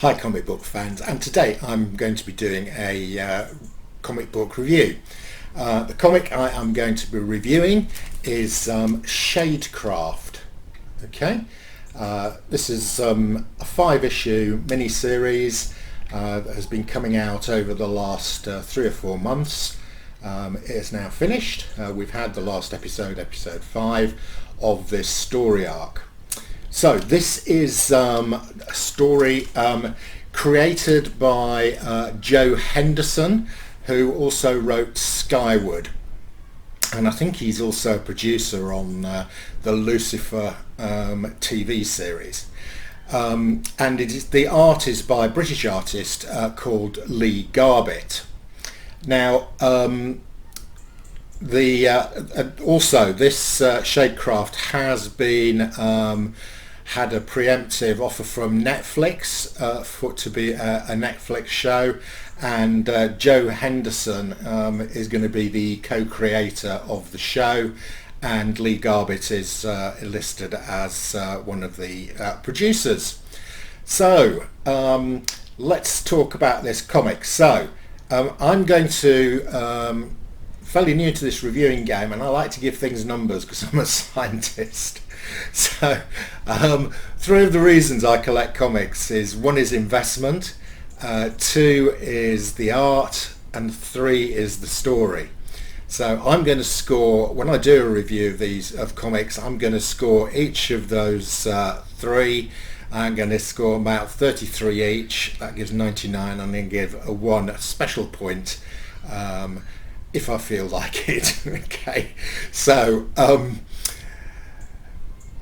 Hi comic book fans, and today I'm going to be doing a comic book review. The comic I am going to be reviewing is Shadecraft. Okay, this is a 5-issue mini-series that has been coming out over the last 3 or 4 months. It is now finished. We've had the last episode 5 of this story arc. So this is a story created by Joe Henderson, who also wrote Skyward, and I think he's also a producer on the Lucifer TV series. And the art is by a British artist called Lee Garbett. Now also this Shadecraft has been had a preemptive offer from Netflix for it to be a Netflix show, and Joe Henderson is going to be the co-creator of the show, and Lee Garbett is listed as one of the producers. So let's talk about this comic. So I'm going to fairly new to this reviewing game, and I like to give things numbers because I'm a scientist. So 3 of the reasons I collect comics is: 1 is investment, 2 is the art, and 3 is the story. So I'm going to score, when I do a review of comics, I'm going to score each of those 3. I'm going to score about 33 each. That gives 99. I'm going to give a special point if I feel like it. Okay, so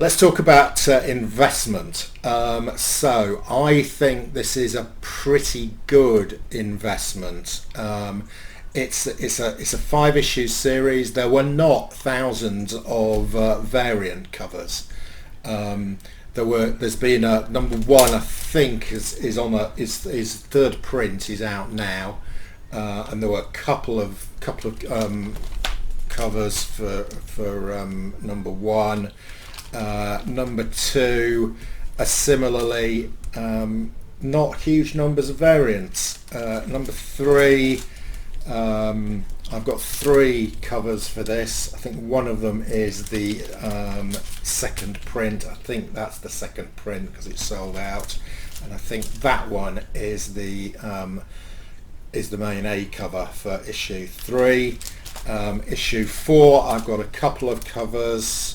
let's talk about investment. So I think this is a pretty good investment. It's a 5-issue series. There were not thousands of variant covers. There's been a number 1, I think, is on his 3rd print is out now, and there were a couple of covers for number 1. Number 2 are similarly not huge numbers of variants. Number 3, I've got 3 covers for this. I think one of them is the 2nd print. I think that's the 2nd print because it's sold out, and I think that one is the main A cover for issue 3. Issue 4, I've got a couple of covers,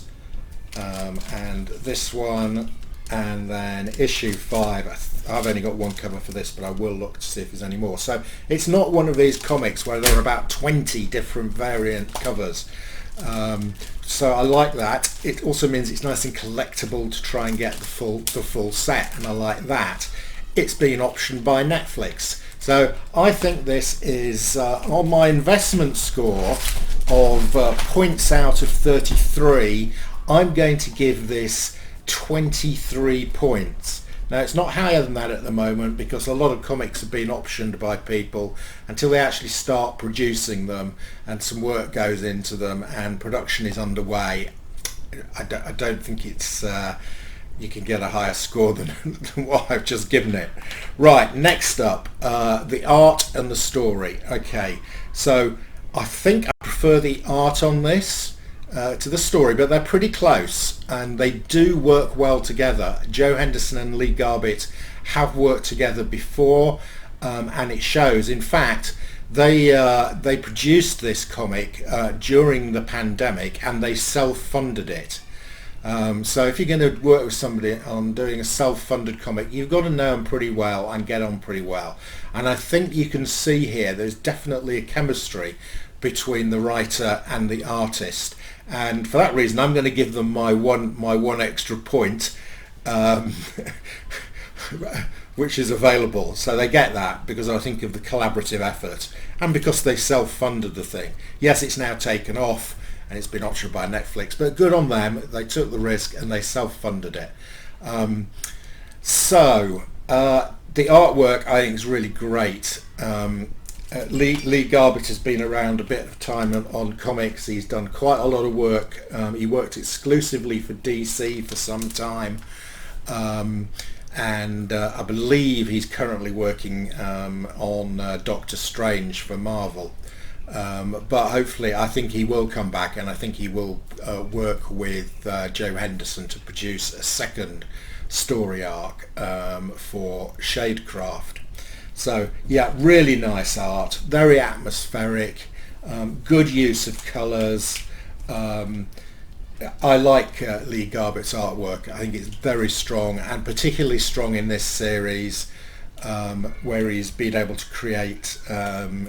and this one, and then issue 5, I've only got 1 cover for this, but I will look to see if there's any more. So it's not one of these comics where there are about 20 different variant covers. So I like that. It also means it's nice and collectible to try and get the full set, and I like that. It's been optioned by Netflix. So I think this is on my investment score of points out of 33. I'm going to give this 23 points. Now it's not higher than that at the moment because a lot of comics have been optioned by people until they actually start producing them and some work goes into them and production is underway. I don't think it's you can get a higher score than what I've just given it. Right, next up, the art and the story. Okay, so I think I prefer the art on this to the story, but they're pretty close and they do work well together. Joe Henderson and Lee Garbett have worked together before, and it shows. In fact, they produced this comic during the pandemic and they self-funded it. So if you're going to work with somebody on doing a self-funded comic, you've got to know them pretty well and get on pretty well. And I think you can see here there's definitely a chemistry between the writer and the artist, and for that reason I'm going to give them my one extra point, which is available. So they get that because I think of the collaborative effort and because they self-funded the thing. Yes, it's now taken off and it's been optioned by Netflix, but good on them. They took the risk and they self-funded it. So the artwork I think is really great. Lee Garbett has been around a bit of time on comics. He's done quite a lot of work. He worked exclusively for DC for some time. and I believe he's currently working on Doctor Strange for Marvel. But hopefully, I think he will come back, and I think he will work with Joe Henderson to produce a second story arc for Shadecraft. So yeah, really nice art, very atmospheric, good use of colours. I like Lee Garbett's artwork. I think it's very strong, and particularly strong in this series, where he's been able to create,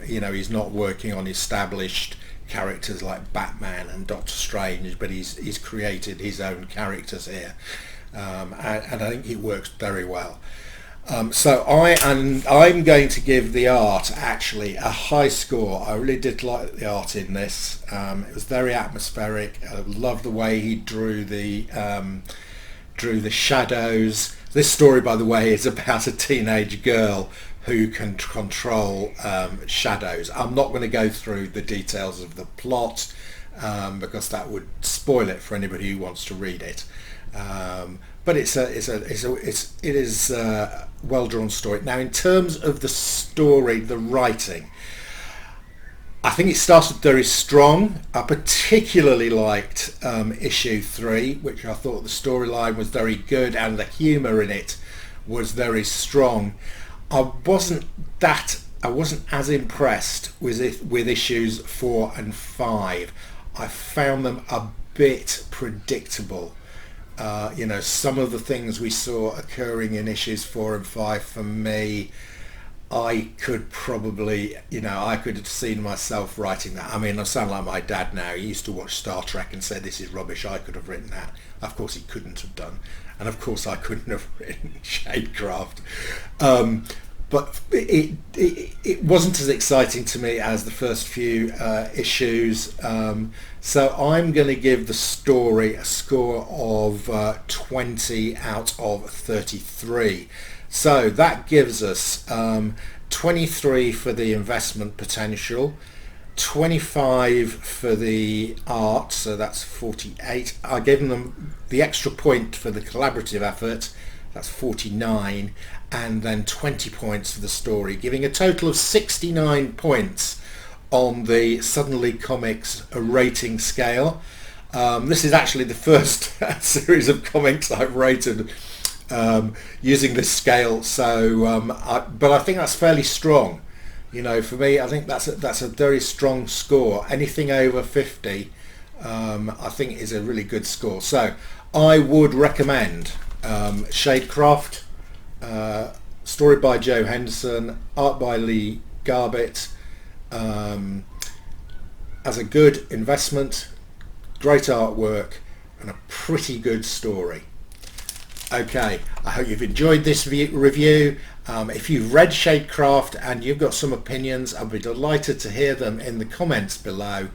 he's not working on established characters like Batman and Doctor Strange, but he's created his own characters here, and I think it works very well. So I'm going to give the art actually a high score. I really did like the art in this. It was very atmospheric. I love the way he drew the shadows. This story, by the way, is about a teenage girl who can control shadows. I'm not going to go through the details of the plot because that would spoil it for anybody who wants to read it. But it is a well-drawn story. Now, in terms of the story, the writing, I think it started very strong. I particularly liked issue 3, which I thought the storyline was very good and the humour in it was very strong. I wasn't as impressed with issues 4 and 5. I found them a bit predictable. Some of the things we saw occurring in issues 4 and 5, for me, I could probably, I could have seen myself writing that. I mean, I sound like my dad now. He used to watch Star Trek and say, this is rubbish, I could have written that. Of course he couldn't have done. And of course I couldn't have written Shadecraft. But it wasn't as exciting to me as the first few issues. So I'm going to give the story a score of 20 out of 33. So that gives us 23 for the investment potential, 25 for the art, so that's 48. I gave them the extra point for the collaborative effort, that's 49, and then 20 points for the story, giving a total of 69 points on the Suddenly Comics rating scale. This is actually the first series of comics I've rated using this scale, so but I think that's fairly strong. For me, I think that's a very strong score. Anything over 50, I think, is a really good score. So I would recommend Shadecraft, story by Joe Henderson, art by Lee Garbett, as a good investment, great artwork, and a pretty good story. Okay, I hope you've enjoyed this review. If you've read Shadecraft and you've got some opinions, I'd be delighted to hear them in the comments below.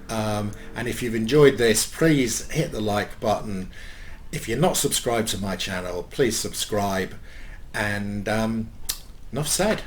And if you've enjoyed this, please hit the like button. If you're not subscribed to my channel, please subscribe. And enough said.